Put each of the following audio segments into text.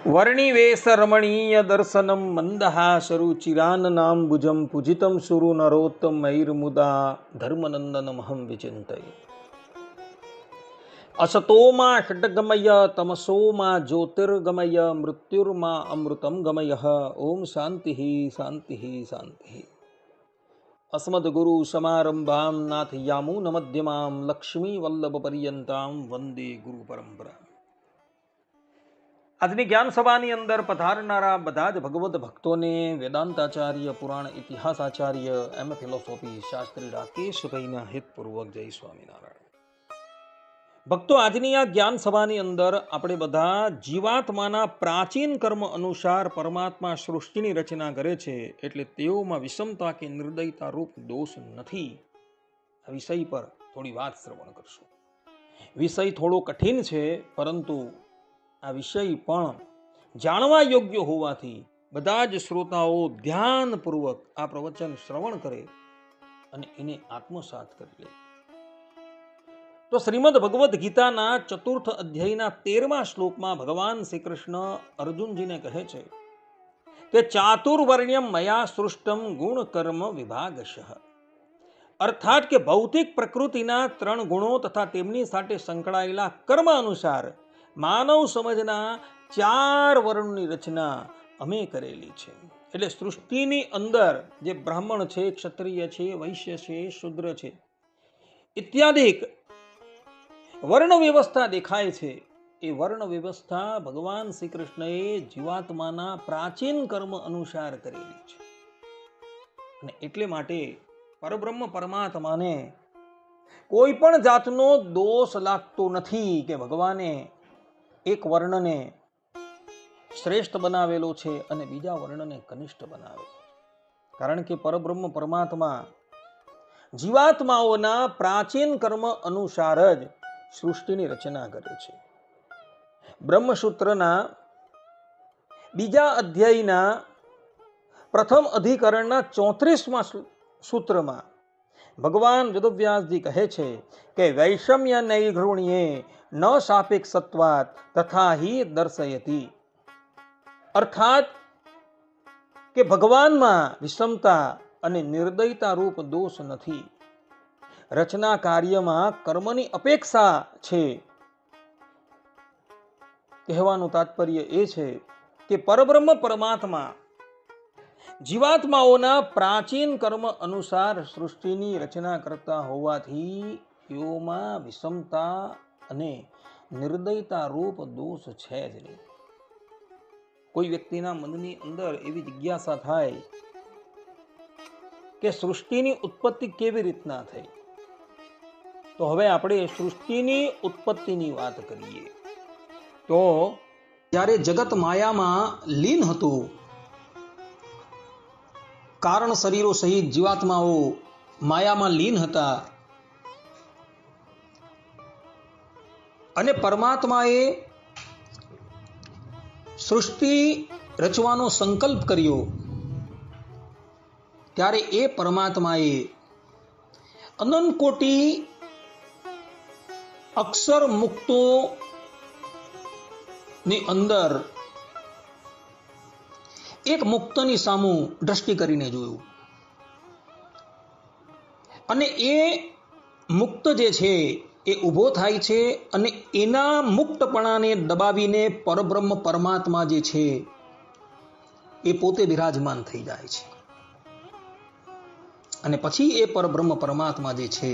વર્ણિવેશ રમણીય દર્શનમ મંદહાસરુચિરાનનાંબુજમ પૂજિતમ સુરુ નરોત્તમૈર્મુદા ધર્મનંદનમહં વિચિંતયે. અસતોમા ષડગમય તમસોમા જ્યોતિર્ગમય મૃત્યુર્મા અમૃતમ ગમય. ઓમ શાંતિ શાંતિ શાંતિ. અસ્મદ્ગુરુ સમારંભામ નાથયામૂન મધ્યમામ લક્ષ્મી વલ્લભ પર્યંતામ વંદે ગુરુ પરંપરા. આજની જ્ઞાન સભાની અંદર પધારનારા બધા જ ભગવદ્ ભક્તોને વેદાંતાચાર્ય, પુરાણ ઇતિહાસાચાર્ય, એમ ફિલોસોફી શાસ્ત્રી રાકેશભાઈના હિતપૂર્વક જય સ્વામિનારાયણ. ભક્તો, આજની આ જ્ઞાન સભાની અંદર આપણે બધા જીવાત્માના પ્રાચીન કર્મ અનુસાર પરમાત્મા સૃષ્ટિની રચના કરે છે, એટલે તેઓમાં વિષમતા કે નિર્દયતા રૂપ દોષ નથી. આ વિષય પર થોડી વાત શ્રવણ કરશું. વિષય થોડો કઠિન છે, પરંતુ આ વિષય પણ જાણવા યોગ્ય હોવાથી બધા જ શ્રોતાઓ ધ્યાનપૂર્વક આ પ્રવચન શ્રવણ કરે અને એને આત્મસાત કરી લે. તો શ્રીમદ ભગવદ્ ગીતાના 4th અધ્યાયના 13મા શ્લોકમાં ભગવાન શ્રી કૃષ્ણ અર્જુનજીને કહે છે કે ચાતુર્વર્ણ્યમ મયા સૃષ્ટમ ગુણ કર્મ વિભાગશઃ. અર્થાત કે ભૌતિક પ્રકૃતિના 3 ગુણો તથા તેમની સાથે સંકળાયેલા કર્મ અનુસાર માનવ સમજના 4 વર્ણની રચના અમે કરેલી છે. એટલે સૃષ્ટિની અંદર જે બ્રાહ્મણ છે, ક્ષત્રિય છે, વૈશ્ય છે, શુદ્ર છે ઇત્યાદિ વર્ણ વ્યવસ્થા દેખાય છે. એ વર્ણ વ્યવસ્થા ભગવાન શ્રી કૃષ્ણએ જીવાત્માના પ્રાચીન કર્મ અનુસાર કરેલી છે. અને એટલે માટે પરબ્રહ્મ પરમાત્માને કોઈ પણ જાતનો દોષ લાગતો નથી કે ભગવાને એક વર્ણને શ્રેષ્ઠ બનાવેલો છે અને બીજા વર્ણને કનિષ્ઠ બનાવેલો છે. કારણ કે પરબ્રહ્મ પરમાત્મા જીવાત્માઓના પ્રાચીન કર્મ અનુસાર જ સૃષ્ટિની રચના કરે છે. બ્રહ્મસૂત્રના 2 અધ્યાયના પ્રથમ અધિકરણના 34મા સૂત્રમાં ભગવાન વેદવ્યાસજી કહે છે કે વૈષમ્ય નૈઘૃણ્યે ન સાપેક્ષત્વાત તથા હિ દર્શયતિ. અર્થાત કે ભગવાનમાં વિષમતા અને નિર્દયતા રૂપ દોષ નથી. રચના કાર્યમાં કર્મની અપેક્ષા છે. કહેવાનું તાત્પર્ય એ છે કે પરબ્રહ્મ પરમાત્મા જીવાત્માઓના પ્રાચીન કર્મ અનુસાર સૃષ્ટિની રચના કરતા હોવાથી તેઓમાં વિષમતા અને નિર્દયતા રૂપ દોષ છે જ નહીં. કોઈ વ્યક્તિના મનની અંદર એવી જિજ્ઞાસા થાય કે સૃષ્ટિની ઉત્પત્તિ કેવી રીતના થઈ, તો હવે આપણે સૃષ્ટિની ઉત્પત્તિની વાત કરીએ. તો જ્યારે જગત માયામાં લીન હતું, કારણ શરીરો સહિત જીવાત્માઓ માયામાં લીન હતા અને પરમાત્માએ સૃષ્ટિ રચવાનો સંકલ્પ કર્યો, ત્યારે એ પરમાત્માએ અનંત કોટી અક્ષર મુક્તો ની અંદર એક મુક્તની સામું દ્રષ્ટિ કરીને જોયું અને એ મુક્ત જે છે એ ઊભો થાય છે અને એના મુક્તપણાને દબાવીને પરબ્રહ્મ પરમાત્મા જે છે એ પોતે બિરાજમાન થઈ જાય છે. અને પછી એ પરબ્રહ્મ પરમાત્મા જે છે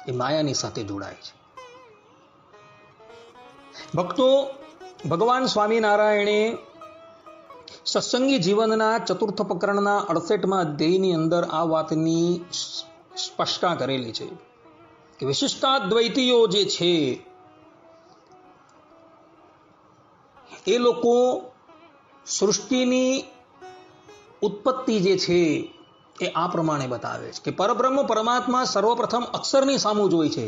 એ માયાની સાથે જોડાય છે. ભક્તો, ભગવાન સ્વામિનારાયણે સત્સંગી જીવનના 4th પ્રકરણના 68મા અધ્યાયની અંદર આ વાતની સ્પષ્ટતા કરેલી છે કે વિશિષ્ટાદ્વૈતીઓ જે છે એ લોકો સૃષ્ટિની ઉત્પત્તિ જે છે એ આ પ્રમાણે બતાવે છે કે પરબ્રહ્મ પરમાત્મા સર્વપ્રથમ અક્ષરની સામું જોઈ છે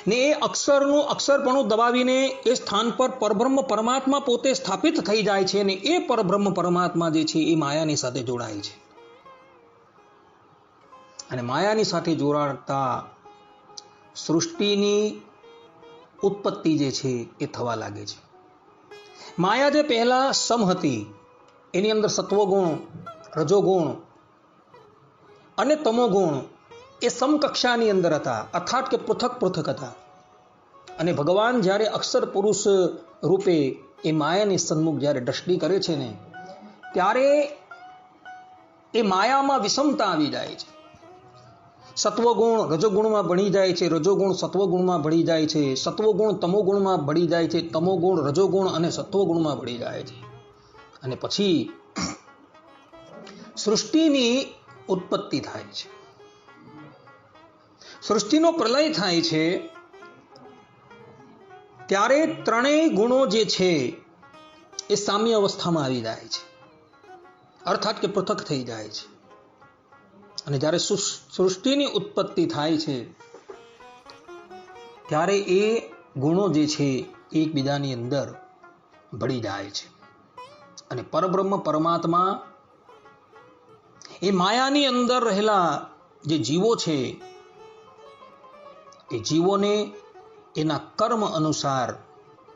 ને એ અક્ષરનું અક્ષરપણું દબાવીને એ સ્થાન પર પરબ્રહ્મ પરમાત્મા પોતે સ્થાપિત થઈ જાય છે અને એ પરબ્રહ્મ પરમાત્મા જે છે એ માયાની સાથે જોડાય છે. અને માયાની સાથે જોડાતા સૃષ્ટિની ઉત્પત્તિ જે છે એ થવા લાગે છે. માયા જે પહેલા સમ હતી, એની અંદર સત્વગુણ, રજોગુણ અને તમોગુણ એ સમકક્ષાની અંદર હતા, અર્થાત કે પૃથક પૃથક હતા. અને ભગવાન જ્યારે અક્ષર પુરુષ રૂપે એ માયાની સન્મુખ જ્યારે દ્રષ્ટિ કરે છે ને, ત્યારે એ માયામાં વિષમતા આવી જાય છે. સત્વગુણ રજોગુણમાં ભળી જાય છે, રજોગુણ સત્વગુણમાં ભળી જાય છે, સત્વગુણ તમોગુણમાં ભળી જાય છે, તમોગુણ રજોગુણ અને સત્વગુણમાં ભળી જાય છે. અને પછી સૃષ્ટિની ઉત્પત્તિ થાય છે, સૃષ્ટિનો પ્રલય થાય છે. ત્યારે ત્રણેય ગુણો જે છે એ સામ્ય અવસ્થામાં આવી જાય છે, અર્થાત કે પૃથક થઈ જાય છે. અને જ્યારે સૃષ્ટિની ઉત્પત્તિ થાય છે ત્યારે એ ગુણો જે છે એકબીજાની અંદર ભળી જાય છે. અને પરબ્રહ્મ પરમાત્મા એ માયાની અંદર રહેલા જે જીવો છે એ જીવોને એના કર્મ અનુસાર,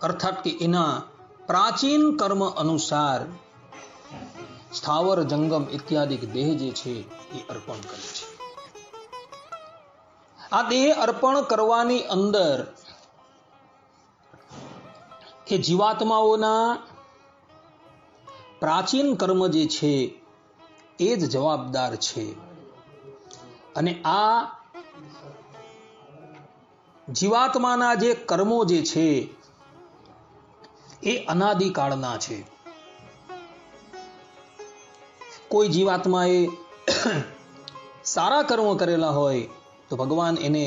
અર્થાત કે એના પ્રાચીન કર્મ અનુસાર સ્થાવર જંગમ ઇત્યાદિ દેહ જે છે એ અર્પણ કરે છે. આ દેહ અર્પણ કરવાની અંદર એ જીવાત્માઓના પ્રાચીન કર્મ જે છે એ જ જવાબદાર છે. અને આ જીવાત્માના જે કર્મો જે છે એ અનાદિકાળના છે. કોઈ જીવાત્માએ સારા કર્મ કરેલા હોય તો ભગવાન એને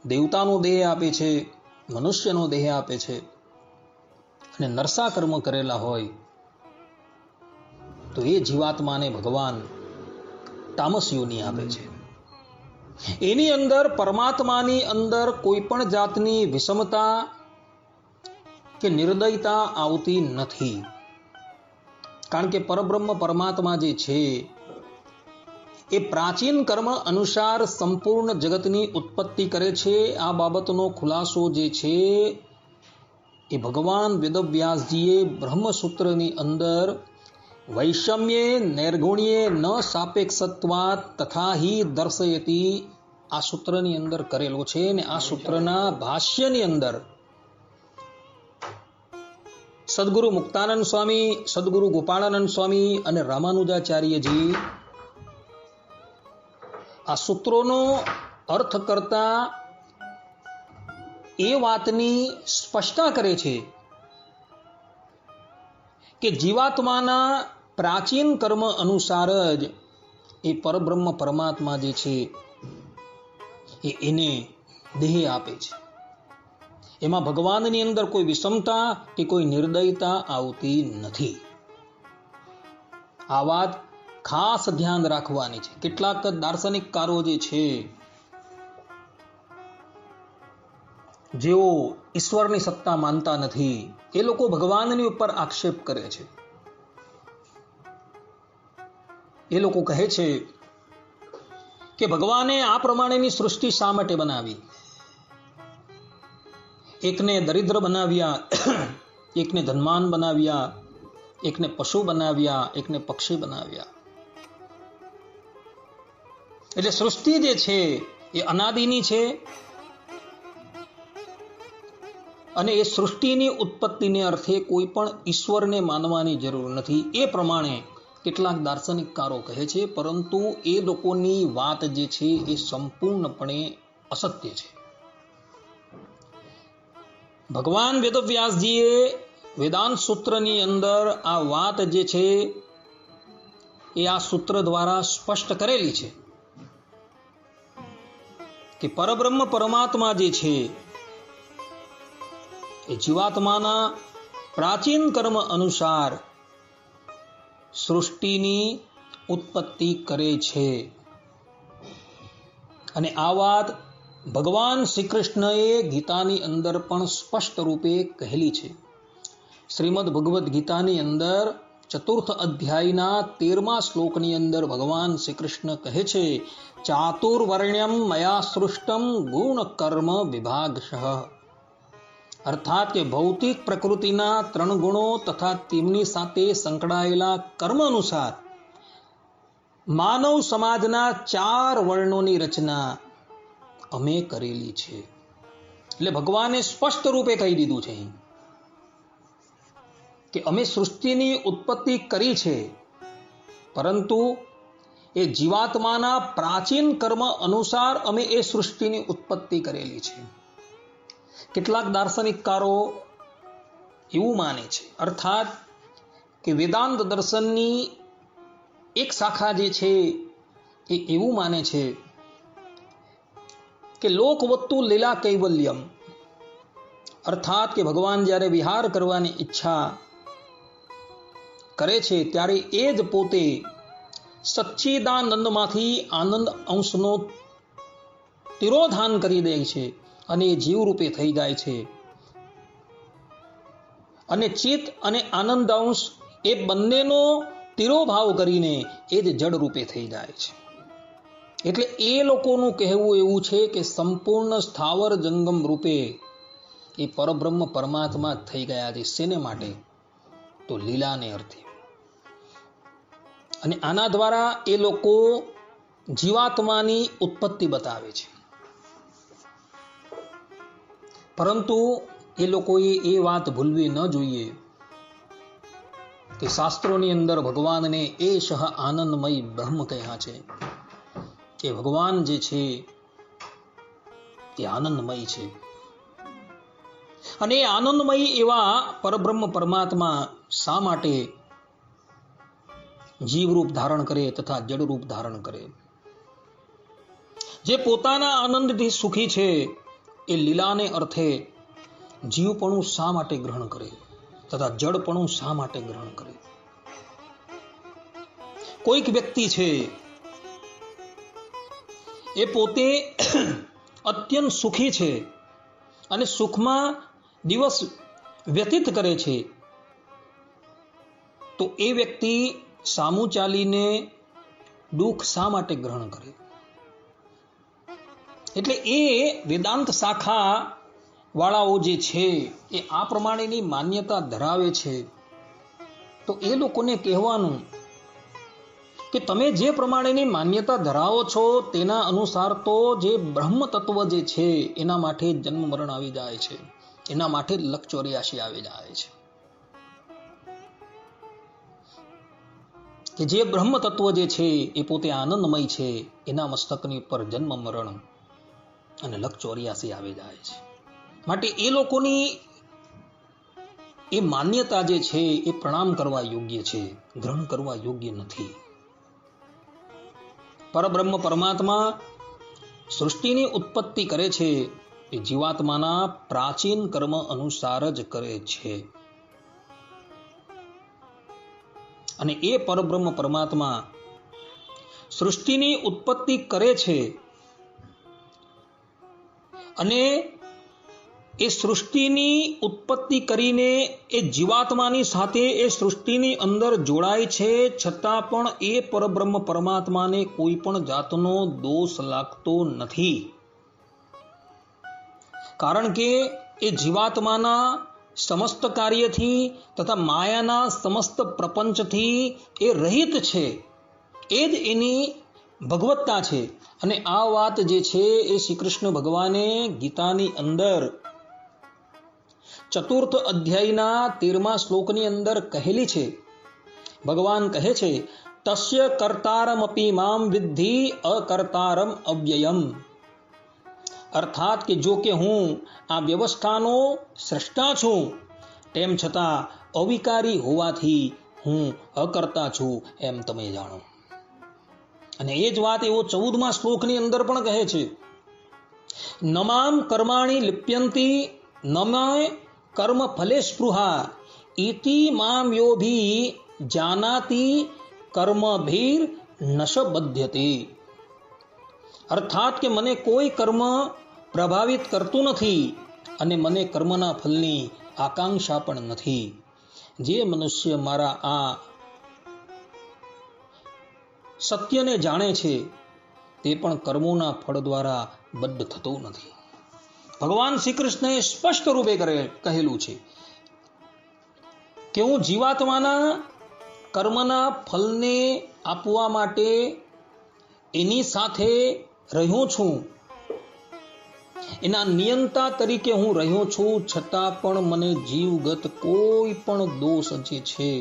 દેવતાનો દેહ આપે છે, મનુષ્યનો દેહ આપે છે. અને નરસા કર્મ કરેલા હોય તો એ જીવાત્માને ભગવાન તામસ યોનિ આપે છે. એની અંદર પરમાત્માની અંદર કોઈ પણ જાતની વિષમતા કે નિર્દયતા આવતી નથી. કારણ કે પરબ્રહ્મ પરમાત્મા જે છે એ પ્રાચીન કર્મ અનુસાર સંપૂર્ણ જગતની ઉત્પત્તિ કરે છે. આ બાબતનો ખુલાસો જે છે એ ભગવાન વેદવ્યાસજીએ બ્રહ્મસૂત્રની અંદર વૈષમ્યે નૈર્ગુણ્યે ન સાપેક્ષત્વાત તથા હિ દર્શયતી આ સૂત્રની અંદર કરેલો છે. અને આ સૂત્રના ભાષ્યની અંદર સદગુરુ મુક્તાનંદ સ્વામી, સદગુરુ ગોપાળાનંદ સ્વામી અને રામાનુજાચાર્યજી આ સૂત્રોનો અર્થ કરતા એ વાતની સ્પષ્ટતા કરે છે કે જીવાત્માના પ્રાચીન કર્મ અનુસાર જ એ પરબ્રહ્મ પરમાત્મા જે છે એને દેહ આપે છે. એમાં ભગવાનની અંદર કોઈ વિષમતા કે કોઈ નિર્દયતા આવતી નથી. આ વાત ખાસ ધ્યાન રાખવાની છે. કેટલાક દાર્શનિકકારો જે છે જેઓ ઈશ્વરની સત્તા માનતા નથી, એ લોકો ભગવાનની ઉપર આક્ષેપ કરે છે. એ લોકો કહે છે કે ભગવાને આ પ્રમાણેની સૃષ્ટિ શા માટે બનાવી? એકને દરિદ્ર બનાવ્યા, એકને ધનવાન બનાવ્યા, એકને પશુ બનાવ્યા, એકને પક્ષી બનાવ્યા. એટલે સૃષ્ટિ જે છે એ અનાદિની છે અને એ સૃષ્ટિની ઉત્પત્તિને અર્થે કોઈ પણ ઈશ્વરને માનવાની જરૂર નથી. એ પ્રમાણે કેટલાક દાર્શનિકકારો કહે છે, પરંતુ એ લોકોની વાત જે છે એ સંપૂર્ણપણે અસત્ય છે. ભગવાન વેદવ્યાસજીએ વેદાંત સૂત્રની અંદર આ વાત જે છે એ આ સૂત્ર દ્વારા સ્પષ્ટ કરેલી છે કે પરબ્રહ્મ પરમાત્મા જે છે એ જીવાત્માના પ્રાચીન કર્મ અનુસાર સૃષ્ટિની ઉત્પત્તિ કરે છે. અને આ વાત ભગવાન શ્રી કૃષ્ણએ ગીતાની અંદર પણ સ્પષ્ટ રૂપે કહેલી છે. શ્રીમદ ભગવદ્ ગીતાની અંદર 4th અધ્યાયના 13મા શ્લોકની અંદર ભગવાન શ્રી કૃષ્ણ કહે છે, ચાતુર્વર્ણ્યમ મયા સૃષ્ટમ ગુણ કર્મ વિભાગશઃ. અર્થાત કે ભૌતિક પ્રકૃતિના 3 ગુણો તથા તેમની સાથે સંકળાયેલા કર્મ અનુસાર માનવ સમાજના 4 વર્ણોની રચના અમે કરેલી છે. એટલે ભગવાને સ્પષ્ટ રૂપે કહી દીધું છે કે અમે સૃષ્ટિની ઉત્પત્તિ કરી છે, પરંતુ એ જીવાત્માના પ્રાચીન કર્મ અનુસાર અમે એ સૃષ્ટિની ઉત્પત્તિ કરેલી છે. કેટલાક દાર્શનિકકારો એવું માને છે, અર્થાત કે વેદાંત દર્શનની એક શાખા જે છે એ એવું માને છે કે લોકવત્તુ લીલા કૈવલ્યમ, અર્થાત કે ભગવાન જ્યારે વિહાર કરવાની ઈચ્છા કરે છે ત્યારે એ જ પોતે સચ્ચિદાનંદમાંથી આનંદ અંશનો તિરોધાન કરી દે છે અને એ જીવ રૂપે થઈ જાય છે, અને ચિત્ત અને આનંદ અંશ એ બંનેનો તિરોભાવ કરીને એ જ જડ રૂપે થઈ જાય છે. એટલે એ લોકોનું કહેવું એવું છે કે સંપૂર્ણ સ્થાવર જંગમ રૂપે એ પરબ્રહ્મ પરમાત્મા થઈ ગયા છે. શેને માટે? તો લીલાને અર્થે. અને આના દ્વારા એ લોકો જીવાત્માની ઉત્પત્તિ બતાવે છે, પરંતુ એ લોકોએ એ વાત ભૂલવી ન જોઈએ કે શાસ્ત્રોની અંદર ભગવાનને એશ આનંદમય બ્રહ્મ કહ્યા છે, કે ભગવાન જે છે એ આનંદમય છે. અને આનંદમય એવા પરબ્રહ્મ પરમાત્મા શા માટે જીવરૂપ ધારણ કરે તથા જડરૂપ ધારણ કરે? જે પોતાના આનંદથી સુખી છે એ લીલાને અર્થે જીવપણું શા માટે ગ્રહણ કરે તથા જડપણું શા માટે ગ્રહણ કરે? કોઈક વ્યક્તિ છે એ પોતે અત્યંત સુખી છે અને સુખમાં દિવસ વ્યતીત કરે છે, તો એ વ્યક્તિ સામું ચાલીને દુઃખ શા માટે ગ્રહણ કરે? એટલે એ વેદાંત શાખા વાળાઓ જે છે એ આ પ્રમાણેની માન્યતા ધરાવે છે, તો એ લોકોને કહેવાનું કે તમે જે પ્રમાણેની માન્યતા ધરાવો છો તેના અનુસાર તો જે બ્રહ્મ તત્વ જે છે એના માટે જન્મ મરણ આવી જાય છે, એના માટે લક 84 આવી જાય છે. કે જે બ્રહ્મ તત્વ જે છે એ પોતે આનંદમય છે, એના મસ્તકની ઉપર જન્મ મરણ અને લક 84 આવી જાય છે. માટે એ લોકોની એ માન્યતા જે છે એ પ્રણામ કરવા યોગ્ય છે, ગ્રહણ કરવા યોગ્ય નથી. પરબ્રહ્મ પરમાત્મા સૃષ્ટિની ઉત્પત્તિ કરે છે એ જીવાત્માના પ્રાચીન કર્મ અનુસાર જ કરે છે. અને એ પરબ્રહ્મ પરમાત્મા સૃષ્ટિની ઉત્પત્તિ કરે છે અને એ સૃષ્ટિની ઉત્પત્તિ કરીને એ જીવાત્માની સાથે એ સૃષ્ટિની અંદર જોડાય છે, છતાં પણ એ પરબ્રહ્મ પરમાત્માને કોઈ પણ જાતનો દોષ લાગતો નથી. કારણ કે એ જીવાત્માના સમસ્ત કાર્યથી તથા માયાના સમસ્ત પ્રપંચથી એ રહિત છે, એ જ એની ભગવત્તા છે. અને આ વાત જે છે એ શ્રી કૃષ્ણ ભગવાને ગીતાની અંદર 4th અધ્યાયના 13મા શ્લોકની અંદર કહેલી છે. ભગવાન કહે છે, તસ્ય કર્તારમપી મામ વિદ્ધિ અકર્તારમ અવ્યયમ. અર્થાત કે જો કે હું આ વ્યવસ્થાનો સ્રષ્ટા છું, તેમ છતાં અવિકારી હોવાથી હું અકર્તા છું એમ તમે જાણો. અને એ જ વાત એવો 14મા શ્લોકની અંદર પણ કહે છે, નમામ કર્માણી લિપ્યંતી નમે કર્મ ફલે સ્પૃહા ઇતિ મામ યોભી જાનાતિ કર્મભીર નશ બધ્યતે. અર્થાત કે મને કોઈ કર્મ પ્રભાવિત કરતું નથી અને મને કર્મના ફલની આકાંક્ષા પણ નથી. જે મનુષ્ય મારા આ સત્યને જાણે છે તે પણ કર્મોના ફળ દ્વારા બદ્ધ થતો નથી. ભગવાન શ્રી કૃષ્ણએ સ્પષ્ટ રૂપે કહેલું છે કે હું જીવાત્માના કર્મના ફલને આપવા માટે એની સાથે રહ્યો છું, એના નિયંતા તરીકે હું રહ્યો છું, છતાં પણ મને જીવગત કોઈ પણ દોષ જે છે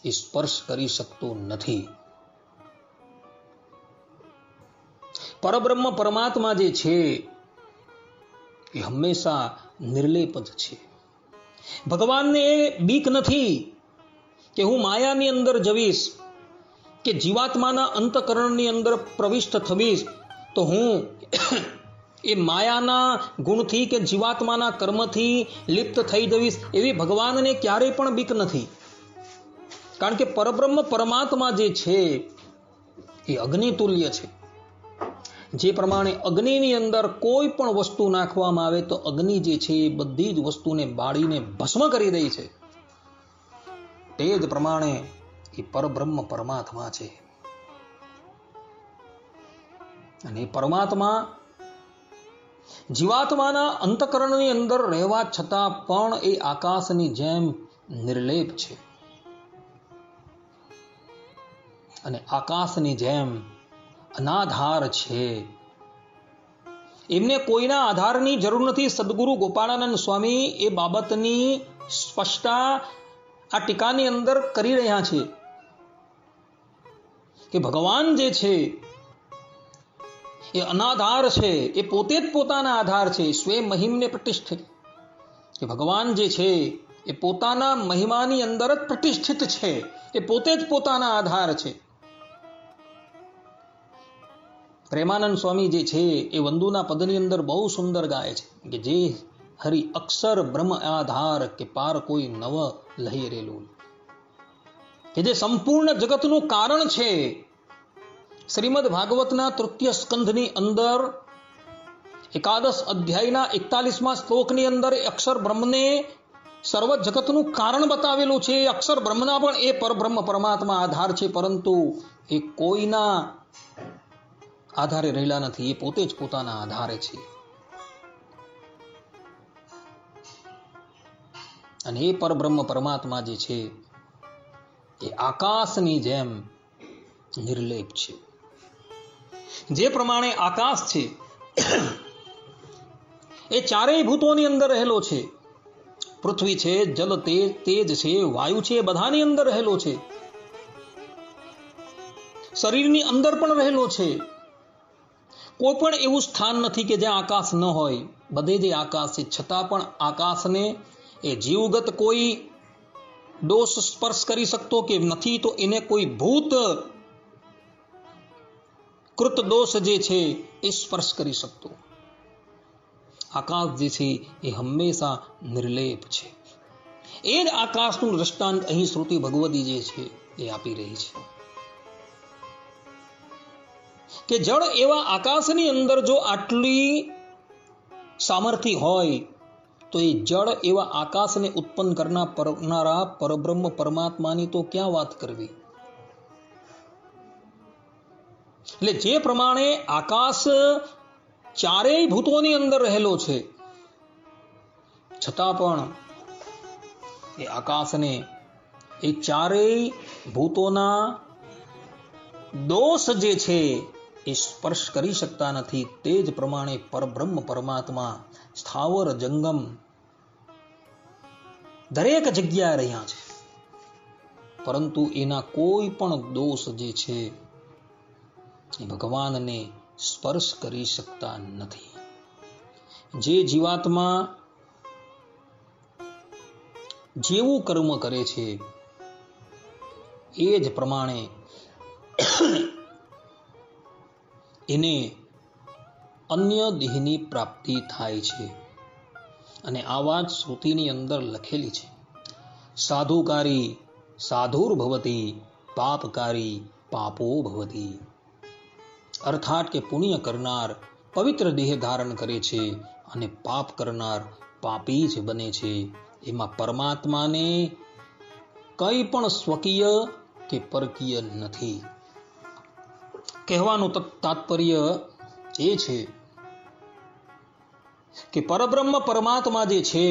એ સ્પર્શ કરી શકતો નથી. પરબ્રહ્મ પરમાત્મા જે છે એ હંમેશા નિર્લેપ જ છે. ભગવાનને એ બીક નથી કે હું માયાની અંદર જવીશ, કે જીવાત્માના અંતકરણની અંદર પ્રવિષ્ટ થવીશ તો હું એ માયાના ગુણથી કે જીવાત્માના કર્મથી લિપ્ત થઈ જવીશ, એવી ભગવાનને ક્યારેય પણ બીક નથી. કારણ કે પરબ્રહ્મ પરમાત્મા જે છે એ અગ્નિ તુલ્ય છે. જે પ્રમાણે અગ્નિની અંદર કોઈ પણ વસ્તુ નાખવામાં આવે તો અગ્નિ જે છે એ બધી જ વસ્તુને બાળીને ભસ્મ કરી દે છે, તે જ પ્રમાણે એ પરબ્રહ્મ પરમાત્મા છે. અને પરમાત્મા જીવાત્માના અંતકરણની અંદર રહેવા છતાં પણ એ આકાશની જેમ નિર્લેપ છે અને આકાશની જેમ અનાધાર છે. એમને કોઈના આધારની જરૂર નથી. સદગુરુ ગોપાળાનંદ સ્વામી એ બાબતની સ્પષ્ટતા આ ટીકાની અંદર કરી રહ્યા છે કે ભગવાન જે છે એ અનાધાર છે, એ પોતે જ પોતાના આધાર છે. સ્વે મહિમને પ્રતિષ્ઠિત, કે ભગવાન જે છે એ પોતાના મહિમાની અંદર જ પ્રતિષ્ઠિત છે, એ પોતે જ પોતાના આધાર છે. પ્રેમાનંદ સ્વામી જે છે એ વંદુના પદની અંદર બહુ સુંદર ગાય છે કે જે હરિ અક્ષર બ્રહ્મ આધાર કે પાર કોઈ નવ લહેરેલું, કે જે સંપૂર્ણ જગતનું કારણ છે. શ્રીમદ ભાગવતના તૃતીય સ્કંધની અંદર 11 અધ્યાયના 41મા શ્લોકની અંદર અક્ષર બ્રહ્મને સર્વ જગતનું કારણ બતાવેલું છે. અક્ષર બ્રહ્મના પણ એ પરબ્રહ્મ પરમાત્મા આધાર છે, પરંતુ એ કોઈના આધારે રહેલા નથી, એ પોતે જ પોતાના આધારે છે. અને એ પરબ્રહ્મ પરમાત્મા જે છે એ આકાશની જેમ નિર્લેપ છે. જે પ્રમાણે આકાશ છે એ ચારેય ભૂતોની અંદર રહેલો છે. પૃથ્વી છે, જલ તેજ છે, વાયુ છે, એ બધાની અંદર રહેલો છે. શરીરની અંદર પણ રહેલો છે. કોઈ પણ એવું સ્થાન નથી કે જ્યાં આકાશ ન હોય, બધે જે આકાશ છે. છતાં પણ આકાશને એ જીવગત કોઈ દોષ સ્પર્શ કરી શકતો કે નથી, તો એને કોઈ ભૂત કૃત દોષ જે છે એ સ્પર્શ કરી શકતો. આકાશ જે છે એ હંમેશા નિર્લેપ છે. એ જ આકાશનું દ્રષ્ટાંત અહીં શ્રુતિ ભગવતી જે છે એ આપી રહી છે કે જળ એવા આકાશની અંદર જો આટલી સામર્થ્ય હોય તો એ જળ એવા આકાશને ઉત્પન્ન કરનારા પરબ્રહ્મ પરમાત્માની તો ક્યાં વાત કરવી. એટલે જે પ્રમાણે આકાશ ચારેય ભૂતોની અંદર રહેલો છે, છતાં પણ એ આકાશને એ ચારેય ભૂતોના દોષ જે છે એ સ્પર્શ કરી શકતા નથી. તે જ પ્રમાણે પરબ્રહ્મ પરમાત્મા સ્થાવર જંગમ દરેક જગ્યાએ રહ્યા છે, પરંતુ એના કોઈ પણ દોષ જે છે એ ભગવાનને સ્પર્શ કરી શકતા નથી. જે જીવાત્મા જેવું કર્મ કરે છે એ જ પ્રમાણે એને અન્ય દેહની પ્રાપ્તિ થાય છે. અને આ વાત શ્રુતિની અંદર લખેલી છે. સાધુકારી સાધુર્ભવતી, પાપકારી પાપો ભવતી. અર્થાત કે પુણ્ય કરનાર પવિત્ર દેહ ધારણ કરે છે અને પાપ કરનાર પાપી જ બને છે. એમાં પરમાત્માને કંઈ પણ સ્વકીય કે પરકીય નથી. કહેવાનું તાત્પર્ય એ છે કે પરબ્રહ્મ પરમાત્મા જે છે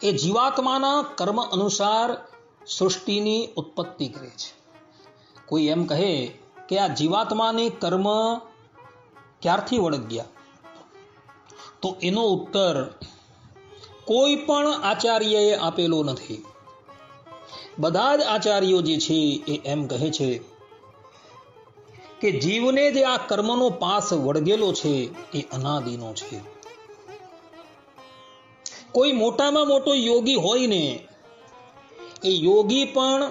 એ જીવાત્માના કર્મ અનુસાર સૃષ્ટિની ઉત્પત્તિ કરે છે. કોઈ એમ કહે કે આ જીવાત્માને કર્મ ક્યારથી વળગ્યા, તો એનો ઉત્તર કોઈ પણ આચાર્યએ આપેલો નથી. બધા જ આચાર્યો જે છે એ એમ કહે છે કે જીવને જે આ કર્મનો પાસ વળગેલો છે એ અનાદિનો છે. કોઈ મોટામાં મોટો યોગી હોય ને, એ યોગી પણ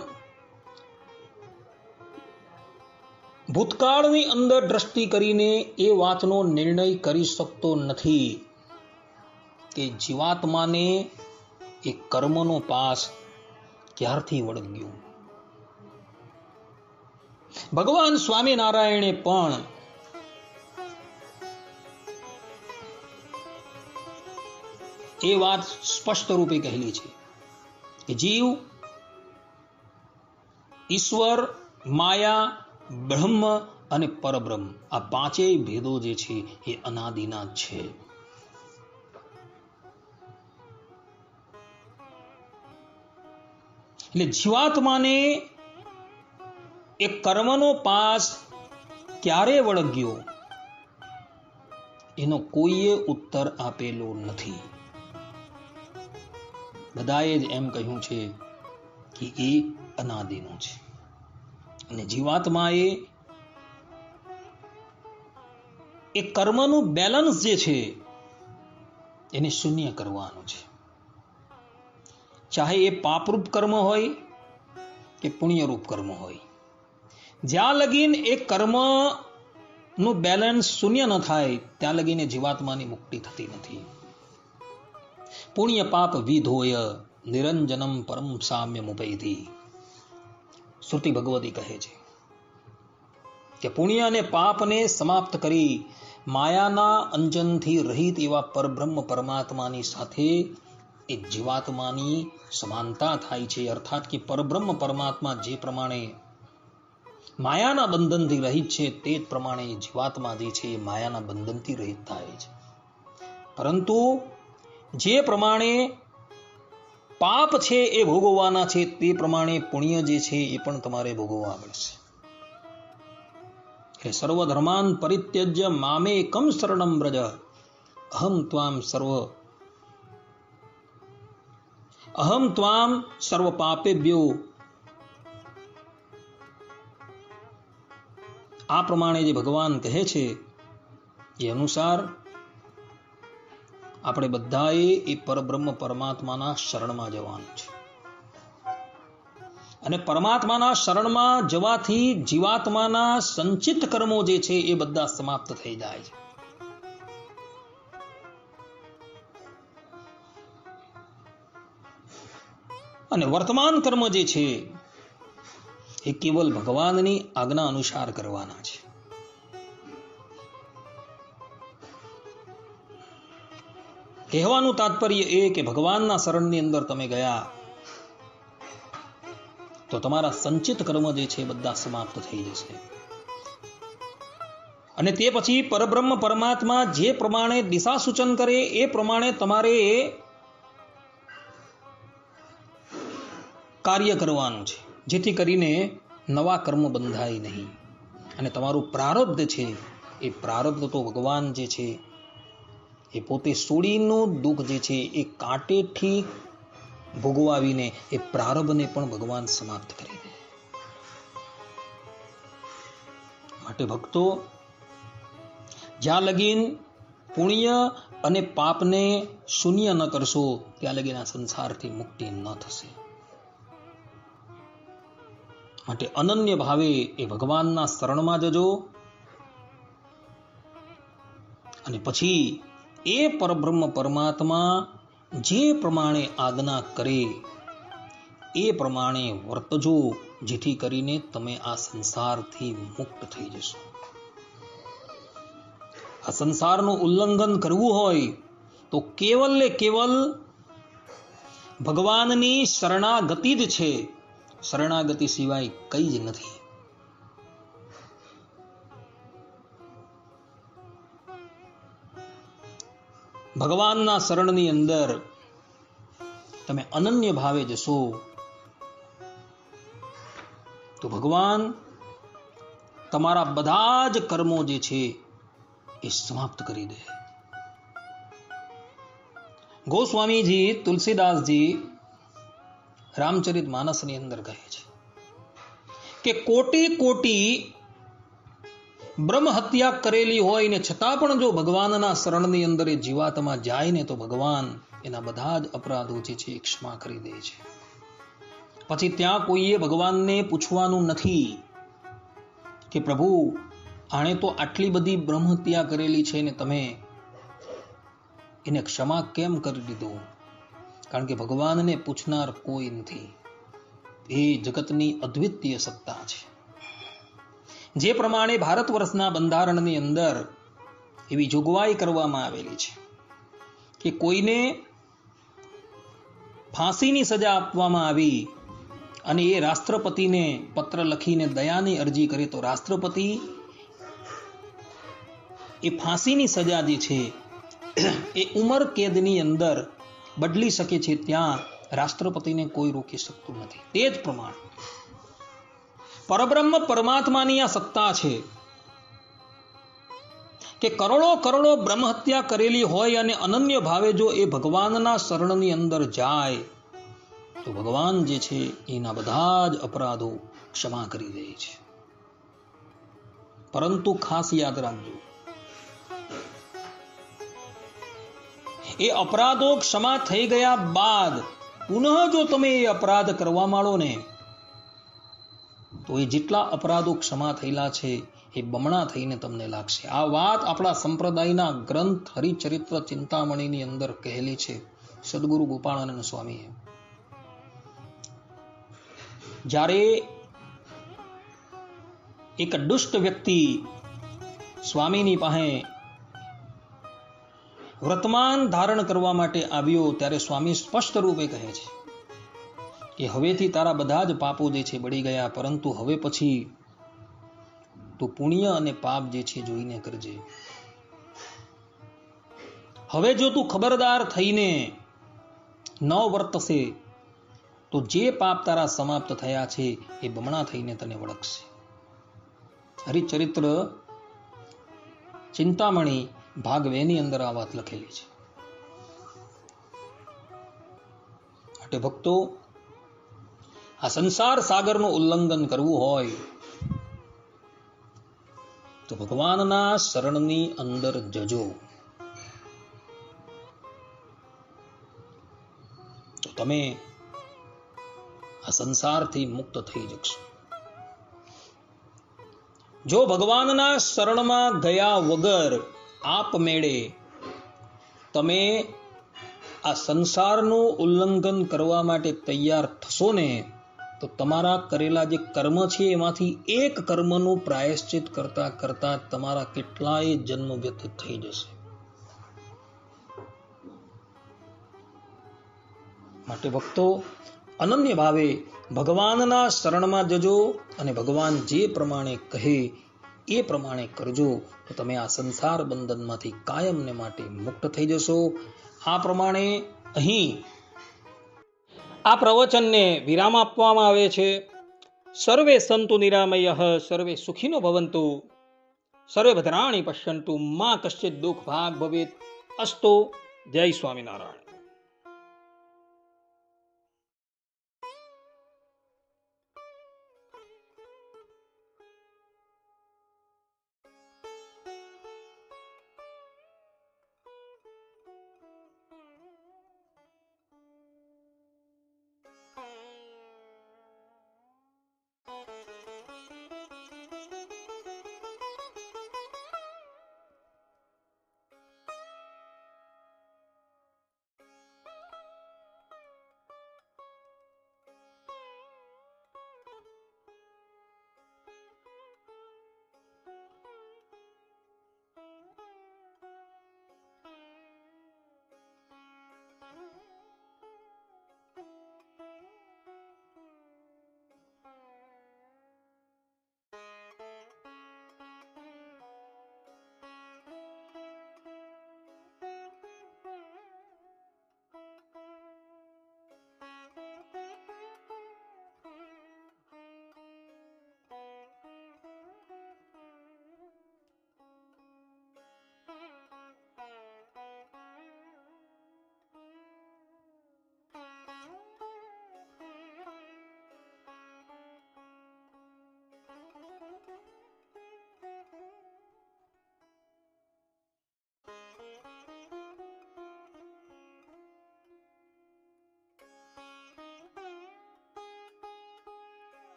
ભૂતકાળની અંદર દ્રષ્ટિ કરીને એ વાતનો નિર્ણય કરી શકતો નથી કે જીવાત્માને એ કર્મનો પાસ ક્યારથી વળગ્યો. ભગવાન સ્વામિનારાયણે પણ એ વાત સ્પષ્ટ રૂપે કહેલી છે કે જીવ, ઈશ્વર, માયા, બ્રહ્મ અને પરબ્રહ્મ આ પાંચેય ભેદો જે છે એ અનાદિના છે. એટલે જીવાત્માને એ કર્મનો પાસ ક્યારે વળગ્યો એનો કોઈએ ઉત્તર આપેલો નથી. બધાએ જ એમ કહ્યું છે કે એ અનાદિનો છે અને જીવાત્માએ એ કર્મનું બેલેન્સ જે છે એને શૂન્ય કરવાનું છે. ચાહે એ પાપરૂપ કર્મ હોય કે પુણ્યરૂપ કર્મ હોય, જ્યાં લગીન એ કર્મનું બેલેન્સ શૂન્ય ન થાય ત્યાં લગીને જીવાત્માની મુક્તિ થતી નથી. પુણ્ય પાપ વિધોય નિરંજનમ પરમ સામ્યમ ઉપૈતિ. શ્રુતિ ભગવતી કહે છે કે પુણ્ય અને પાપને સમાપ્ત કરી માયાના અંજનથી રહિત એવા પરબ્રહ્મ પરમાત્માની સાથે એ જીવાત્માની સમાનતા થાય છે. અર્થાત કે પરબ્રહ્મ પરમાત્મા જે પ્રમાણે માયાના બંધનથી રહિત છે તે જ પ્રમાણે જીવાત્મા જે છે એ માયાના બંધનથી રહિત થાય છે. પરંતુ જે પ્રમાણે પાપ છે એ ભોગવવાના છે તે પ્રમાણે પુણ્ય જે છે એ પણ તમારે ભોગવવા પડશે. કે સર્વધર્માન પરિત્યજ્ય મામેકમ શરણમ વ્રજ અહમ ત્વામ સર્વ પાપેભ્યો. આ પ્રમાણે જે ભગવાન કહે છે એ અનુસાર આપણે બધાએ એ પરબ્રહ્મ પરમાત્માના શરણમાં જવાનું છે. અને પરમાત્માના શરણમાં જવાથી જીવાત્માના સંચિત કર્મો જે છે એ બધા સમાપ્ત થઈ જાય છે. અને વર્તમાન કર્મ જે છે એ કેવલ ભગવાનની આજ્ઞા અનુસાર કરવાના છે. કહેવાનું તાત્પર્ય એ કે ભગવાનના શરણની અંદર તમે ગયા તો તમારા સંચિત કર્મ જે છે બધા સમાપ્ત થઈ જશે. અને તે પછી પરબ્રહ્મ પરમાત્મા જે પ્રમાણે દિશા સૂચન કરે એ પ્રમાણે તમારે કાર્ય કરવાનું છે, જેથી કરીને નવા કર્મ બંધાય નહીં. અને તમારું પ્રારબ્ધ છે એ પ્રારબ્ધ તો ભગવાન જે છે એ પોતે સોડીનું દુઃખ જે છે એ કાંટેથી ભોગવાવીને એ પ્રારબ્ધને પણ ભગવાન સમાપ્ત કરી દે. માટે ભક્તો, જ્યાં લગીન પુણ્ય અને પાપને શૂન્ય ન કરશો ત્યાં લગીન આ સંસારથી મુક્તિ ન થશે. માટે અનન્ય ભાવે એ ભગવાનના શરણમાં જજો અને પછી એ પરબ્રહ્મ પરમાત્મા જે પ્રમાણે આજ્ઞા કરે એ પ્રમાણે વર્તજો, જેથી કરીને તમે આ સંસારથી મુક્ત થઈ જશો. આ સંસારનું ઉલ્લંઘન કરવું હોય તો કેવલ ને કેવલ ભગવાનની શરણાગતિ જ છે. શરણાગતિ સિવાય કંઈ જ નથી. ભગવાનના શરણની અંદર તમે અનન્ય ભાવે જશો તો ભગવાન તમારા બધા જ કર્મો જે છે એ સમાપ્ત કરી દે. ગોસ્વામીજી તુલસીદાસજી રામચરિત માનસની અંદર કહે છે કે કોટી કોટી બ્રહ્મ હત્યા કરેલી હોય ને છતાં પણ જો ભગવાનના શરણની અંદર એ જીવાત્મા જાય ને તો ભગવાન એના બધા જ અપરાધો જે છે એ ક્ષમા કરી દે છે. પછી ત્યાં કોઈએ ભગવાનને પૂછવાનું નથી કે પ્રભુ આણે તો આટલી બધી બ્રહ્મ હત્યા કરેલી છે ને તમે એને ક્ષમા કેમ કરી દીધું? કારણ કે ભગવાનને પૂછનાર કોઈ નથી. એ જગતની અદ્વિતીય સત્તા છે. જે પ્રમાણે ભારત વર્ષના બંધારણની અંદર એવી જોગવાઈ કરવામાં આવેલી છે કે કોઈને ફાંસીની સજા આપવામાં આવી અને એ રાષ્ટ્રપતિને પત્ર લખીને દયાની અરજી કરે તો રાષ્ટ્રપતિ એ ફાંસીની સજા જે છે એ ઉંમર કેદની અંદર બદલી શકે છે. ત્યાં રાષ્ટ્રપતિને કોઈ રોકી શકતું નથી. તે જ પ્રમાણે પરબ્રહ્મ પરમાત્માની આ સત્તા છે કે કરોડો કરોડો બ્રહ્મ હત્યા કરેલી હોય અને અનન્ય ભાવે જો એ ભગવાનના શરણની અંદર જાય તો ભગવાન જે છે એના બધા જ અપરાધો ક્ષમા કરી દે છે. પરંતુ ખાસ યાદ રાખજો, એ અપરાધો ક્ષમા થઈ ગયા બાદ પુનઃ જો તમે એ અપરાધ કરવા માંડો ને તો એ જેટલા અપરાધો ક્ષમા થયેલા છે એ બમણા થઈને તમને લાગશે. આ વાત આપણા સંપ્રદાયના ગ્રંથ હરિચરિત્ર ચિંતામણીની અંદર કહેલી છે સદગુરુ ગોપાળાનંદ સ્વામીએ. જ્યારે એક દુષ્ટ વ્યક્તિ સ્વામીની પાસે વર્તમાન ધારણ કરવા માટે આવ્યો ત્યારે સ્વામી સ્પષ્ટ રૂપે કહે છે કે હવેથી તારા બધા જ પાપો જે છે બળી ગયા, પરંતુ હવે પછી તું પુણ્ય અને પાપ જે છે જોઈને કરજે. હવે જો તું ખબરદાર થઈને ન વર્તશે તો જે પાપ તારા સમાપ્ત થયા છે એ બમણા થઈને તને વળગશે. હરિચરિત્ર ચિંતામણી ભાગ 2 ની અંદર આ વાત લખેલી છે. માટે ભક્તો, આ સંસાર સાગરનું ઉલ્લંઘન કરવું હોય તો ભગવાનના શરણની અંદર જજો, તો તમે આ સંસારથી મુક્ત થઈ જશો. જો ભગવાનના શરણમાં ગયા વગર આપમેળે તમે આ સંસારનું ઉલ્લંઘન કરવા માટે તૈયાર થશો ને તો તમારા કરેલા જે કર્મ છે એમાંથી એક કર્મનું પ્રાયશ્ચિત કરતા કરતા તમારા કેટલાય જન્મ વ્યતીત થઈ જશે. માટે ભક્તો, અનન્ય ભાવે ભગવાનના શરણમાં જજો અને ભગવાન જે પ્રમાણે કહે એ પ્રમાણે કરજો તો તમે આ સંસાર બંધનમાંથી કાયમને માટે મુક્ત થઈ જશો. આ પ્રમાણે અહીં આ પ્રવચનને વિરામ આપવામાં આવે છે. સર્વે સંતુ નિરામયઃ, સર્વે સુખીનો ભવંતુ, સર્વે ભદ્રાણિ પશ્યન્તુ, મા કશ્ચિત દુઃખ ભાગ ભવેત. અસ્તુ. જય સ્વામિનારાયણ.